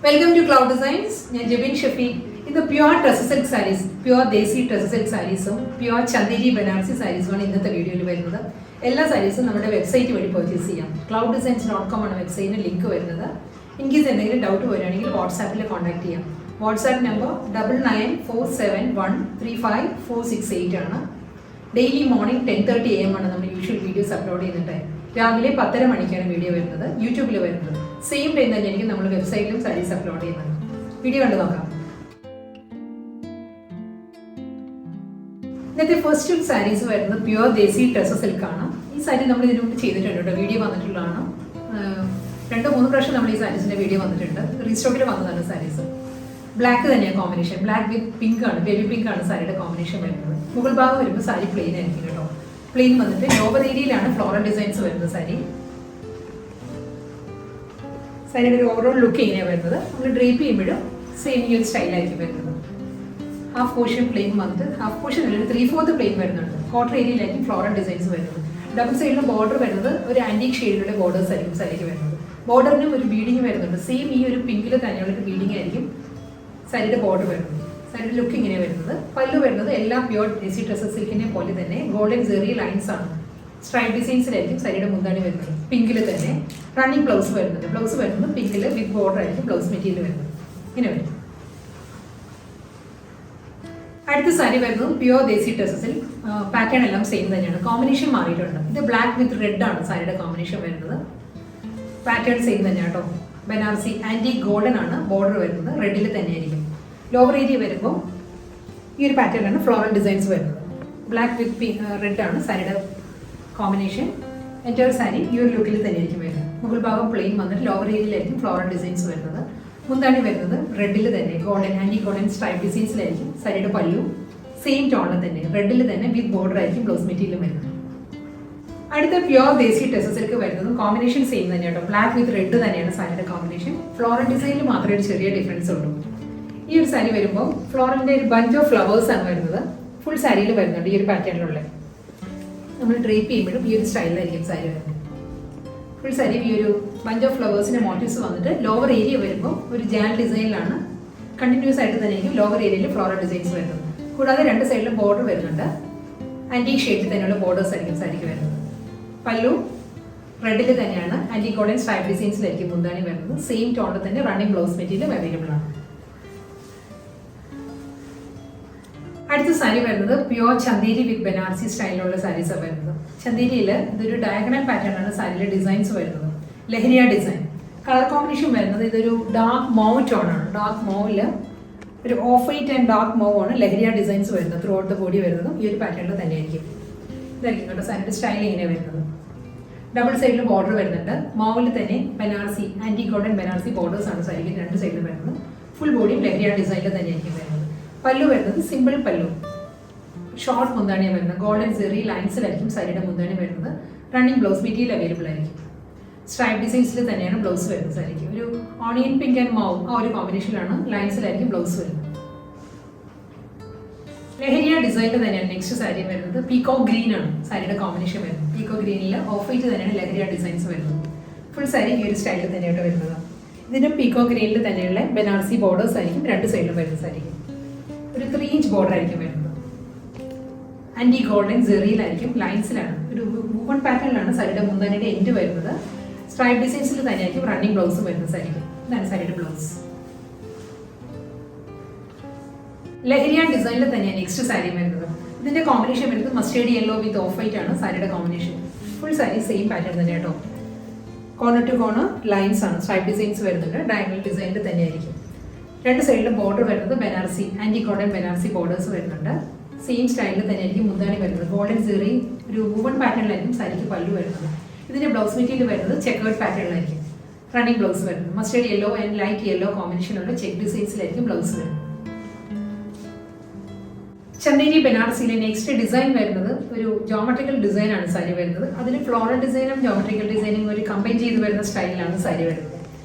Welcome to Cloud Designs. I am Jabin Shafi. In the pure Tusser Silk sarees, pure Desi Tusser Silk sarees, pure Chanderi Banarasi sarees one in the video. All sarees on our website purchase. clouddesigns.com website link. In case any doubt, WhatsApp contact. WhatsApp number 9947135468. Daily morning 10:30 AM ആണ് usual videos upload ചെയ്യുന്ന time. രാവിലെ 10:30 മണിക്കാണ് video വരുന്നത്. യൂട്യൂബിൽ വരുന്നത്. Same time തന്നെയായിരിക്കും നമ്മൾ വെബ്സൈറ്റിലും സാരീസ് അപ്ലോഡ് ചെയ്യുന്നത്. വീഡിയോ കണ്ടു നോക്കാം. ഇന്നത്തെ ഫസ്റ്റ് സാരീസ് വരുന്നത് പ്യുവർ ദേശി ടസർ സിൽക്ക് ആണ്. ഈ സാരി നമ്മൾ ഇതിനു മുമ്പ് ചെയ്തിട്ടുണ്ട് കേട്ടോ. വീഡിയോ വന്നിട്ടുള്ളതാണ്. 2-3 പ്രാവശ്യം നമ്മൾ ഈ സാരീസിന്റെ വീഡിയോ വന്നിട്ടുണ്ട്. റീസ്റ്റോക്കിൽ വന്നതാണ് സാരീസ്. ബ്ലാക്ക് തന്നെയാണ് കോമ്പിനേഷൻ. ബ്ലാക്ക് വിത്ത് പിങ്ക് ആണ്, ബേബി പിങ്ക് ആണ് സാരിയുടെ കോമ്പിനേഷൻ വരുന്നത്. മുകൾ ഭാഗം വരുമ്പോൾ സാരി പ്ലെയിൻ ആയിരിക്കും കേട്ടോ. പ്ലെയിൻ വന്നിട്ട് ലോവർ ഏരിയയിലാണ് ഫ്ലോറൽ ഡിസൈൻസ് വരുന്നത് സാരി. സാരിയുടെ ഒരു ഓവറോൾ ലുക്ക് ഇങ്ങനെയാണ് വരുന്നത്. നമ്മൾ ഡ്രേപ്പ് ചെയ്യുമ്പോഴും സെയിം ഈ ഒരു സ്റ്റൈലായിരിക്കും വരുന്നത്. ഹാഫ് പോർഷൻ പ്ലെയിൻ വന്നിട്ട് ഹാഫ് പോർഷൻ അല്ല, 3/4 പ്ലെയിൻ വരുന്നുണ്ട്. ക്വാർട്ടർ ഏരിയയിലായിരിക്കും ഫ്ലോറൽ ഡിസൈൻസ് വരുന്നത്. ഡബിൾ സൈഡിലും ബോർഡർ വരുന്നത് ഒരു ആന്റിക് ഷെയ്ഡിലുള്ള ബോർഡേഴ്സ് ആയിരിക്കും സാരിക്ക് വരുന്നത്. ബോർഡറിനും ഒരു ബീഡിങ് വരുന്നുണ്ട്. സെയിം ഈ ഒരു പിങ്കിൽ തന്നെയുള്ള ഒരു ബീഡിങ് ആയിരിക്കും സാരിയുടെ ബോർഡർ വരുന്നത്. സാരിയുടെ ലുക്ക് ഇങ്ങനെയാണ് വരുന്നത്. പല്ലു വരുന്നത് എല്ലാം പ്യുവർ ദേശി ടസർ സിൽക്കിനെ പോലെ തന്നെ ഗോൾഡൻ സെറി ലൈൻസ് ആണ്. സ്ട്രൈപ്പ് ഡിസൈൻസിലായിരിക്കും സാരിയുടെ മുന്താണി വരുന്നത്. പിങ്കിൽ തന്നെ റണ്ണിങ് ബ്ലൗസ് വരുന്നത്. ബ്ലൗസ് വരുന്നത് പിങ്കിൽ വിത്ത് ബോർഡർ ആയിരിക്കും ബ്ലൗസ് മെറ്റീരിയൽ വരുന്നത്. ഇങ്ങനെ വരും. അടുത്ത സാരി വരുന്നത് പ്യുവർ ദേശി ടസർ സിൽക്ക്. പാറ്റേൺ എല്ലാം സെയിം തന്നെയാണ്. കോമ്പിനേഷൻ മാറിയിട്ടുണ്ട്. ഇത് ബ്ലാക്ക് വിത്ത് റെഡ് ആണ് സാരിയുടെ കോമ്പിനേഷൻ വരുന്നത്. പാറ്റേൺ സെയിം തന്നെയാണ് കേട്ടോ. ബനാറസി ആന്റി ഗോൾഡൻ ആണ് ബോർഡർ വരുന്നത്. റെഡിൽ തന്നെയായിരിക്കും. ലോവർ ഏരിയ വരുമ്പോൾ ഈ ഒരു പാറ്റേൺ ആണ് ഫ്ലോറൽ ഡിസൈൻസ് വരുന്നത്. ബ്ലാക്ക് വിത്ത് റെഡ് ആണ് സാരിയുടെ കോമ്പിനേഷൻ. എൻ്റെ ഒരു സാരി ഈ ഒരു ലുക്കിൽ തന്നെയായിരിക്കും വരുന്നത്. മുകൾ ഭാഗം പ്ലെയിൻ വന്നിട്ട് ലോവർ ഏരിയയിലായിരിക്കും ഫ്ലോറൽ ഡിസൈൻസ് വരുന്നത്. മുന്താണി വരുന്നത് റെഡിൽ തന്നെ ഗോൾഡൻ ആന്റി ഗോൾഡൻ സ്ട്രൈപ്പ് ഡിസൈൻസിലായിരിക്കും. സാരിയുടെ പല്ലു സെയിം ടോണിൽ തന്നെ റെഡിൽ തന്നെ വിത്ത് ബോർഡർ ആയിരിക്കും ബ്ലൗസ് മെറ്റീരിയൽ വരുന്നത്. അടുത്ത പ്യുവർ ദേശി ടസർ സിൽക്ക് വരുന്നത് കോമ്പിനേഷൻ സെയിം തന്നെയാണ്. ബ്ലാക്ക് വിത്ത് റെഡ് തന്നെയാണ് സാരിയുടെ കോമ്പിനേഷൻ. ഫ്ലോറൽ ഡിസൈനിൽ മാത്രമേ ഒരു ചെറിയ ഡിഫറൻസ് ഉള്ളൂ. ഈ ഒരു സാരി വരുമ്പോൾ ഫ്ലോറലിന്റെ ഒരു ബഞ്ച് ഓഫ് ഫ്ലവേഴ്സ് ആണ് വരുന്നത്. ഫുൾ സാരിയിൽ വരുന്നുണ്ട് ഈ ഒരു പാറ്റേണിലുള്ള. നമ്മൾ ഡ്രേപ്പ് ചെയ്യുമ്പോഴും ഈ ഒരു സ്റ്റൈലിലായിരിക്കും സാരി വരുന്നത്. ഫുൾ സാരി ഈ ഒരു ബഞ്ച് ഓഫ് ഫ്ലവേഴ്സിന്റെ മോട്ടീവ്സ് വന്നിട്ട് ലോവർ ഏരിയ വരുമ്പോൾ ഒരു ജാൽ ഡിസൈനിലാണ്. കണ്ടിന്യൂസ് ആയിട്ട് തന്നെയായിരിക്കും ലോവർ ഏരിയയിൽ ഫ്ലോറൽ ഡിസൈൻസ് വരുന്നത്. കൂടാതെ രണ്ട് സൈഡിലും ബോർഡർ വരുന്നുണ്ട്. ആന്റിക് ഷെയ്ഡിൽ തന്നെയുള്ള ബോർഡേഴ്സ് ആയിരിക്കും സാരിക്ക് വരുന്നത്. പല്ലു റെഡിൽ തന്നെയാണ്. ആന്റിക് ഗോൾഡൻ സ്ട്രൈപ്പ് ഡിസൈൻസിലായിരിക്കും മുന്താണി വരുന്നത്. സെയിം ടോണിൽ തന്നെ റണ്ണിങ് ബ്ലൗസ് മെറ്റീരിയൽ അവൈലബിൾ ആണ്. അടുത്ത സാരി വരുന്നത് പ്യുവർ ചന്തേരി വിത്ത് ബനാറസി സ്റ്റൈലിലുള്ള സാരീസാണ് വരുന്നത്. ചന്തേരിയിൽ ഇതൊരു ഡയഗണൽ പാറ്റേൺ ആണ് സാരിയിലെ ഡിസൈൻസ് വരുന്നത്. ലഹരിയ ഡിസൈൻ. കളർ കോമ്പിനേഷൻ വരുന്നത് ഇതൊരു ഡാർക്ക് മോവ് ടോൺ ആണ്. ഡാർക്ക് മോവില് ഒരു of white and dark mauve ആണ് ലഹരിയ ഡിസൈൻസ് വരുന്നത്. ത്രൂ ഔട്ട് ദ ബോഡി വരുന്നതും ഈ ഒരു പാറ്റേണിൽ തന്നെയായിരിക്കും. ഇതായിരിക്കും കേട്ടോ സാരിയുടെ സ്റ്റൈൽ ഇങ്ങനെ വരുന്നത്. ഡബിൾ സൈഡിൽ ബോർഡർ വരുന്നുണ്ട്. മോവിൽ തന്നെ Banarasi anti golden Banarasi borders ആണ് സാരിക്ക് രണ്ട് സൈഡിൽ വരുന്നത്. ഫുൾ ബോഡിയും ലഹരിയ ഡിസൈനിൽ തന്നെയായിരിക്കും വരുന്നത്. പല്ലു വരുന്നത് സിമ്പിൾ പല്ലു. ഷോർട്ട് മുന്താണിയാണ് വരുന്നത്. ഗോൾഡൻ സെറി ലൈൻസിലായിരിക്കും സാരിയുടെ മുന്താണി വരുന്നത്. റണ്ണിങ് ബ്ലൗസ് മെറ്റീരിയൽ അവൈലബിൾ ആയിരിക്കും. സ്ട്രൈപ്പ് ഡിസൈൻസിൽ തന്നെയാണ് ബ്ലൗസ് വരുന്നത് സാരിക്ക്. ഒരു ഓണിയൻ പിങ്ക് ആൻഡ് മൗ ആ ഒരു കോമ്പിനേഷനിലാണ് ലൈൻസിലായിരിക്കും ബ്ലൗസ് വരുന്നത്. ലഹരിയ ഡിസൈനിൽ തന്നെയാണ് നെക്സ്റ്റ് സാരി വരുന്നത്. പീക്കോ ഗ്രീൻ ആണ് സാരിയുടെ കോമ്പിനേഷൻ വരുന്നത്. പീക്കോ ഗ്രീനിൽ ഓഫ് വൈറ്റ് തന്നെയാണ് ലഹരിയ ഡിസൈൻസ് വരുന്നത്. ഫുൾ സാരി ഈ ഒരു സ്റ്റൈലിൽ തന്നെയായിട്ട് വരുന്നത്. ഇതിന് പീക്കോ ഗ്രീനിൽ തന്നെയുള്ള ബനാറസി ബോർഡേഴ്സ് ആയിരിക്കും രണ്ട് സൈഡിലും വരുന്ന സാരിക്ക്. ഒരു 3 ഇഞ്ച് ബോർഡർ ആയിരിക്കും വരുന്നത്. ആന്റി ഗോൾഡൻ സെറിയിലായിരിക്കും ലൈൻസിലാണ്. ഒരു വൂവൺ പാറ്റേണിലാണ് സാരിയുടെ മുന്താനിയുടെ എൻഡ് വരുന്നത്. സ്ട്രൈപ്പ് ഡിസൈൻസിൽ തന്നെയായിരിക്കും റണ്ണിങ് ബ്ലൗസ് വരുന്നത് സാരിക്ക്. ഇതാണ് സാരിയുടെ ബ്ലൗസ്. ലഹരിയ ഡിസൈനിൽ തന്നെയാണ് നെക്സ്റ്റ് സാരി വരുന്നത്. ഇതിന്റെ കോമ്പിനേഷൻ വരുന്നത് mustard yellow with off white ആണ് സാരിയുടെ combination. Full sari same pattern തന്നെ കേട്ടോ. കോർണർ ടു കോർണർ ലൈൻസ് ആണ്. സ്ട്രൈപ്പ് ഡിസൈൻസ് വരുന്നുണ്ട്. ഡയഗണൽ ഡിസൈനിൽ തന്നെയായിരിക്കും. രണ്ട് സൈഡിലും ബോർഡർ വരുന്നത് Banarasi anti golden Banarasi borders വരുന്നുണ്ട്. സെയിം സ്റ്റൈലിൽ തന്നെയായിരിക്കും മുന്താണി വരുന്നത്. ഗോൾഡൻ സെറി ഒരു വൂവൺ പാറ്റേണിലായിരിക്കും സാരിക്ക് പല്ലു വരുന്നത്. ഇതിന്റെ ബ്ലൗസ് മെറ്റീരിയൽ വരുന്നത് ചെക്കേർഡ് പാറ്റേണിലായിരിക്കും. റണ്ണിങ് ബ്ലൗസ് വരുന്നത് mustard yellow and light yellow കോമ്പിനേഷനുള്ള ചെക്ക് ഡിസൈൻസിലായിരിക്കും ബ്ലൗസ് വരുന്നത്. ചന്തേരി ബനാറസിയിലെ നെക്സ്റ്റ് ഡിസൈൻ വരുന്നത് ഒരു ജോമെട്രിക്കൽ ഡിസൈൻ ആണ് സാരി വരുന്നത്. അതിൽ ഫ്ലോറൽ ഡിസൈനും ജോമെട്രിക്കൽ ഡിസൈനും ഒരു കമ്പൈൻ ചെയ്ത് വരുന്ന സ്റ്റൈലിലാണ് സാരി വരുന്നത്.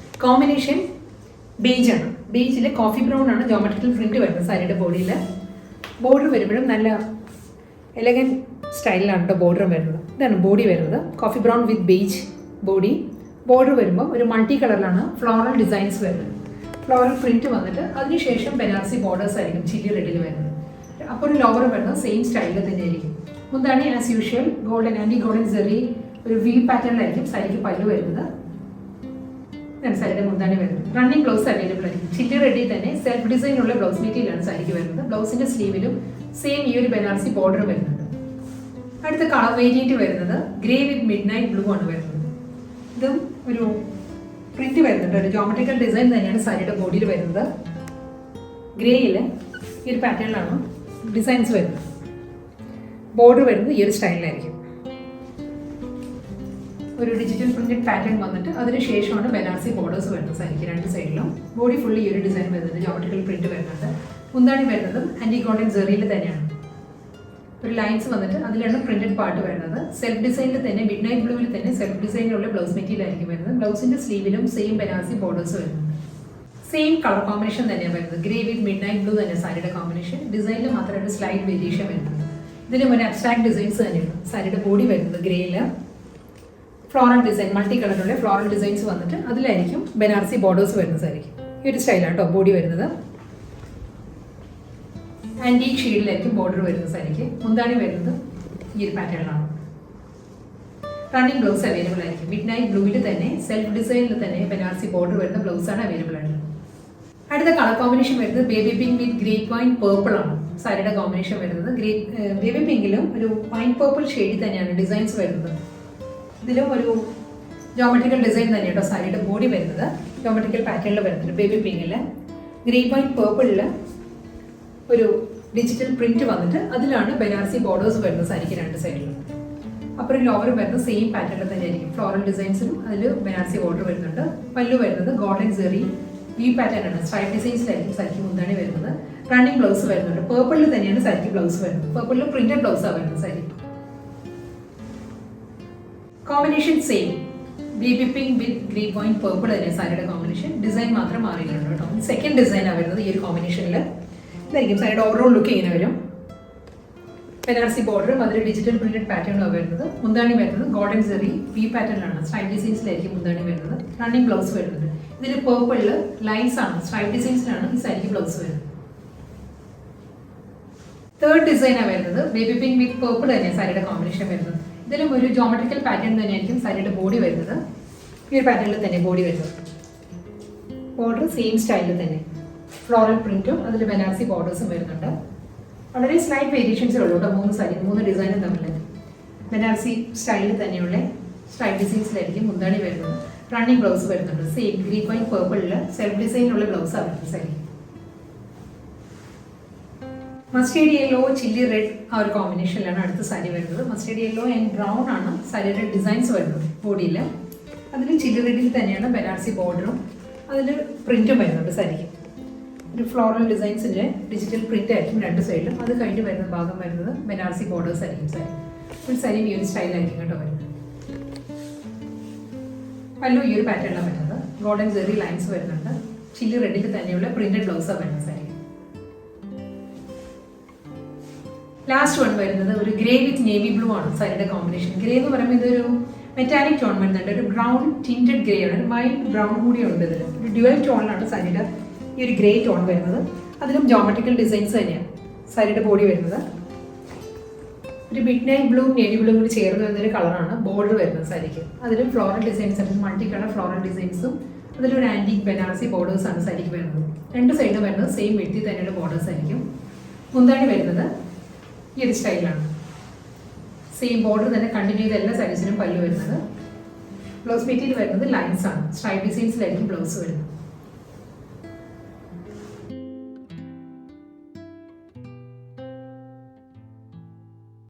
കോമ്പിനേഷൻ ബേജ് ആണ്. ബേജിൽ കോഫി ബ്രൗൺ ആണ് ജോമെട്രിക്കൽ പ്രിന്റ് വരുന്നത് സാരിയുടെ ബോഡിയിൽ. ബോർഡർ വരുമ്പോഴും നല്ല എലഗൻ സ്റ്റൈലിലാണ് കേട്ടോ ബോർഡർ വരുന്നത്. ഇതാണ് ബോഡി വരുന്നത്. കോഫി ബ്രൗൺ വിത്ത് ബേജ് ബോഡി. ബോർഡർ വരുമ്പോൾ ഒരു മൾട്ടി കളറിലാണ് ഫ്ലോറൽ ഡിസൈൻസ് വരുന്നത്. ഫ്ലോറൽ പ്രിന്റ് വന്നിട്ട് അതിനുശേഷം ബനാറസി ബോർഡേഴ്സ് ആയിരിക്കും ചില്ലി റെഡിൽ വരുന്നത്. അപ്പോൾ ഒരു ലോവർ വരുന്നത് സെയിം സ്റ്റൈലിൽ തന്നെ ആയിരിക്കും. മുന്താണി as usual golden antique golden zari ഒരു വി പാറ്റേണിലായിരിക്കും സാരിക്ക് പല്ലു വരുന്നത്. സാരിയുടെ മുന്താണി വരുന്നത്. റണ്ണിങ് ബ്ലൗസ് അവൈലബിൾ ആയിരിക്കും. ചില്ലി റെഡി തന്നെ സെൽഫ് ഡിസൈനുള്ള ബ്ലൗസ് മെറ്റീരിയലാണ് സാരിക്ക് വരുന്നത്. ബ്ലൗസിന്റെ സ്ലീവിലും സെയിം ഈ ഒരു ബനാറസി ബോർഡർ വരുന്നുണ്ട്. അടുത്ത കളർ വേരിയന്റ് വരുന്നത് ഗ്രേ വിത്ത് മിഡ് നൈറ്റ് ബ്ലൂ ആണ് വരുന്നത്. ഇതും ഒരു പ്രിന്റ് വരുന്നുണ്ട്. ഒരു ജോമെട്രിക്കൽ ഡിസൈൻ തന്നെയാണ് സാരിയുടെ ബോഡിയിൽ വരുന്നത്. ഗ്രേയിൽ ഈ ഒരു പാറ്റേണിലാണ് ഡിസൈൻസ് വരുന്നത്. ബോർഡർ വരുന്നത് ഈ ഒരു സ്റ്റൈലിലായിരിക്കും. ഒരു ഡിജിറ്റൽ പ്രിന്റഡ് പാറ്റേൺ വന്നിട്ട് അതിനുശേഷമാണ് ബനാറസി ബോർഡേഴ്സ് വരുന്നത് സാരിക്ക് രണ്ട് സൈഡിലും. ബോഡി ഫുള്ളി ഈ ഒരു ഡിസൈൻ വരുന്നുണ്ട്. ജോമെട്രിക്കൽ പ്രിന്റ് വരുന്നുണ്ട്. മുന്താണി വരുന്നതും ആൻറ്റി ഗോൾഡൻ സെറിയിൽ തന്നെയാണ്. ഒരു ലൈൻസ് വന്നിട്ട് അതിലാണ് പ്രിന്റഡ് പാർട്ട് വരുന്നത്. സെൽഫ് ഡിസൈനിൽ തന്നെ മിഡ് നൈറ്റ് ബ്ലൂവിൽ തന്നെ സെൽഫ് ഡിസൈനിലുള്ള ബ്ലൗസ് മെറ്റീരിയൽ ആയിരിക്കും വരുന്നത്. ബ്ലൗസിന്റെ സ്ലീവിലും സെയിം ബനാറസി ബോർഡേഴ്സ് വരുന്നുണ്ട്. സെയിം കളർ കോമ്പിനേഷൻ തന്നെയാണ് വരുന്നത്. ഗ്രേ വിത്ത് മിഡ് നൈറ്റ് ബ്ലൂ തന്നെ സാരിയുടെ കോമ്പിനേഷൻ. ഡിസൈനിൽ മാത്രമായിട്ട് സ്ലൈറ്റ് വേരിയേഷൻ വരുന്നത്. ഇതിലും ഒരു അബ്സ്ട്രാക്ട് ഡിസൈൻസ് തന്നെയാണ് സാരിയുടെ ബോഡി വരുന്നത്. ഗ്രേയില് ഫ്ലോറൽ ഡിസൈൻ മൾട്ടി കളറിലുള്ള ഫ്ലോറൽ ഡിസൈൻസ് വന്നിട്ട് അതിലായിരിക്കും ബനാറസി ബോർഡേഴ്സ് വരുന്നത് സാരിക്ക്. ഈ ഒരു സ്റ്റൈലാണ് കേട്ടോ ബോഡി വരുന്നത്. ആൻറ്റീക് ഷെയ്ഡിലായിരിക്കും ബോർഡർ വരുന്നത് സാരിക്ക്. മുന്താണി വരുന്നത് ഈ ഒരു പാറ്റേണിലാണ്. റണ്ണിങ് ബ്ലൗസ് അവൈലബിൾ ആയിരിക്കും. മിഡ് നൈറ്റ് ബ്ലൂവിൽ തന്നെ സെൽഫ് ഡിസൈനിൽ തന്നെ ബനാറസി ബോർഡർ വരുന്ന ബ്ലൗസാണ് അവൈലബിൾ ആയിട്ടുള്ളത്. അടുത്ത കളർ കോമ്പിനേഷൻ വരുന്നത് ബേബി പിങ്ക് വിത്ത് ഗ്രേപ്പ് വൈൻ പേർപ്പിൾ ആണ് സാരിയുടെ കോമ്പിനേഷൻ വരുന്നത്. ബേബി പിങ്കിലും ഒരു വൈൻ പേർപ്പിൾ ഷെയ്ഡിൽ തന്നെയാണ് ഡിസൈൻസ് വരുന്നത്. ഇതിലും ഒരു ജോമെട്രിക്കൽ ഡിസൈൻ തന്നെ കേട്ടോ സാരിയുടെ ബോഡി വരുന്നത്. ജോമെട്രിക്കൽ പാറ്റേണിൽ വരുന്നുണ്ട്. ബേബി പിങ്കിൽ ഗ്രേപ്പ് വൈൻ പേർപ്പിളിൽ ഒരു ഡിജിറ്റൽ പ്രിന്റ് വന്നിട്ട് അതിലാണ് ബനാറസി ബോർഡേഴ്സ് വരുന്നത് സാരിക്ക് രണ്ട് സൈഡിലും. അപ്പോൾ ഒരു ലോവർ വരുന്നത് സെയിം പാറ്റേണിൽ തന്നെ ആയിരിക്കും. ഫ്ലോറൽ ഡിസൈൻസിലും അതിൽ ബനാറസി ബോർഡർ വരുന്നുണ്ട്. പല്ലു വരുന്നത് ഗോൾഡൻ സെറി വി പാറ്റേൺ ആണ്. സ്ട്രൈപ്പ് ഡിസൈൻസിലായിരിക്കും സാരിക്ക് മുന്താണി വരുന്നത്. റണ്ണിങ് ബ്ലൗസ് വരുന്നുണ്ട്. പേർപ്പിളിൽ തന്നെയാണ് സാരിക്ക് ബ്ലൗസ് വരുന്നത്. പേർപ്പിളിൽ പ്രിന്റഡ് ബ്ലൗസാണ് വരുന്നത് sari. Combination same baby pink വിത്ത് ഗ്രേപ്പ് വൈൻ പേർപ്പിൾ തന്നെ സാരിയുടെ കോമ്പിനേഷൻ. ഡിസൈൻ മാത്രം മാറിയിട്ടുണ്ട് കേട്ടോ. സെക്കൻഡ് ഡിസൈനാണ് വരുന്നത് ഈ ഒരു കോമ്പിനേഷനിൽ. ഇതായിരിക്കും സാരിയുടെ ഓവറോൾ ലുക്ക് ഇങ്ങനെ വരും. ബനാറസി ബോർഡറും അതിൽ ഡിജിറ്റൽ പ്രിന്റഡ് പാറ്റേണും വരുന്നത്. മുന്താണി വരുന്നത് ഗോൾഡൻ സെറി വി പാറ്റേണിലാണ്. സ്ട്രൈപ്പ് ഡിസൈൻസിലായിരിക്കും മുന്താണി വരുന്നത്. റണ്ണിങ് ബ്ലൗസ് വരുന്നുണ്ട്. ഇതിൽ പേർപ്പിളിൽ ലൈൻസ് ആണ്. സ്ട്രൈപ്പ് ഡിസൈൻസിലാണ് ഈ സാരിക്ക് ബ്ലൗസ് വരുന്നത്. തേർഡ് ഡിസൈനാണ് വരുന്നത് ബേബി പിങ്ക് വിത്ത് പേർപ്പിൾ തന്നെ സാരിയുടെ കോമ്പിനേഷൻ വരുന്നത്. ഇതിലും ഒരു ജോമെട്രിക്കൽ പാറ്റേൺ തന്നെയായിരിക്കും സാരിയുടെ ബോഡി വരുന്നത്. ഈ ഒരു പാറ്റേണിൽ തന്നെ ബോഡി വരുന്നത്. ബോർഡർ സെയിം സ്റ്റൈലിൽ തന്നെ ഫ്ലോറൽ പ്രിന്റും അതിൽ ബനാറസി ബോർഡേഴ്സും വരുന്നുണ്ട്. വളരെ സ്ലൈറ്റ് വേരിയേഷൻസേ ഉള്ളൂ കേട്ടോ. മൂന്ന് ഡിസൈനും തമ്മിൽ ബനാറസി സ്റ്റൈലിൽ തന്നെയുള്ള സ്ട്രൈപ്പ് ഡിസൈൻസിലായിരിക്കും മുന്താണി വരുന്നത്. റണ്ണിങ് ബ്ലൗസ് വരുന്നുണ്ട്. സെയിം ഗ്രേപ്പ് വൈൻ പേർപ്പിളിൽ സെൽഫ് ഡിസൈനുള്ള ബ്ലൗസാണ് വരുന്നത് sari. Mustard yellow chilli red ആ ഒരു കോമ്പിനേഷനിലാണ് അടുത്ത സാരി വരുന്നത്. മസ്റ്റേർഡ് യെല്ലോ ആൻഡ് ബ്രൗൺ ആണ് സാരിയുടെ ഡിസൈൻസ് വരുന്നത് ബോഡിയിൽ. അതിൽ ചില്ലി റെഡിൽ തന്നെയാണ് ബനാറസി ബോർഡറും അതിൽ പ്രിന്റും വരുന്നുണ്ട് സാരിക്ക്. ഒരു ഫ്ലോറൽ ഡിസൈൻസിൻ്റെ ഡിജിറ്റൽ പ്രിന്റ് ആയിരിക്കും രണ്ട് സൈഡിലും. അത് കഴിഞ്ഞ് വരുന്ന ഭാഗം വരുന്നത് ബനാറസി ബോർഡേഴ്സ് ആയിരിക്കും സാരി. ഒരു സാരി ഈ ഒരു സ്റ്റൈലായിരിക്കും കേട്ടോ വരുന്നത്. പല്ലു ഈ ഒരു പാറ്റേണിലാണ് വരുന്നത്. ഗോൾഡൻ സെറി ലൈൻസ് വരുന്നുണ്ട്. ചില്ലി റെഡിൽ തന്നെയുള്ള പ്രിന്റഡ് ബ്ലൗസാണ് വരുന്നത് സാരി. ലാസ്റ്റ് വൺ വരുന്നത് ഒരു ഗ്രേ വിത്ത് നേവി ബ്ലൂ ആണ് സാരിയുടെ കോമ്പിനേഷൻ. ഗ്രേ എന്ന് പറയുമ്പോൾ ഇതൊരു മെറ്റാലിക് ടോൺ വരുന്നുണ്ട്. ഒരു ബ്രൗൺ ടിൻറ്റഡ് ഗ്രേ ആണ്. ഒരു മൈൽഡ് ബ്രൗൺ കൂടി ഉണ്ട് ഇതിൽ. ഒരു ഡ്യുവൽ ടോണിലാണ് സാരിയുടെ ഈ ഒരു ഗ്രേ ടോൺ വരുന്നത്. അതിലും ജോമെട്രിക്കൽ ഡിസൈൻസ് തന്നെയാണ് സാരിയുടെ ബോഡി വരുന്നത്. ഒരു mid night blue navy blue കൂടി ചേർന്ന് വരുന്നൊരു കളറാണ് ബോർഡർ വരുന്നത് സാരിക്ക്. അതിലും ഫ്ലോറൽ ഡിസൈൻസ് ആണ്. മൾട്ടി കളർ ഫ്ലോറൽ ഡിസൈൻസും അതിലൊരു ആൻറ്റിക് ബനാറസി ബോർഡേഴ്സാണ് സാരിക്ക് വരുന്നത്. രണ്ട് സൈഡും വരുന്നത് സെയിം വിഡ്ത്തിൽ തന്നെയുള്ള ബോർഡേഴ്സ് ആയിരിക്കും. മുന്താണി വരുന്നത് ഈ ഒരു സ്റ്റൈലാണ്. സെയിം ബോർഡർ തന്നെ കണ്ടിന്യൂ ചെയ്ത് എല്ലാ സാരീസിനും പല്ലു വരുന്നത്. ബ്ലൗസ് മെറ്റീരിയൽ വരുന്നത് ലൈൻസ് ആണ്. സ്ട്രൈപ്പ് ഡിസൈൻസിലായിരിക്കും ബ്ലൗസ് വരുന്നത്.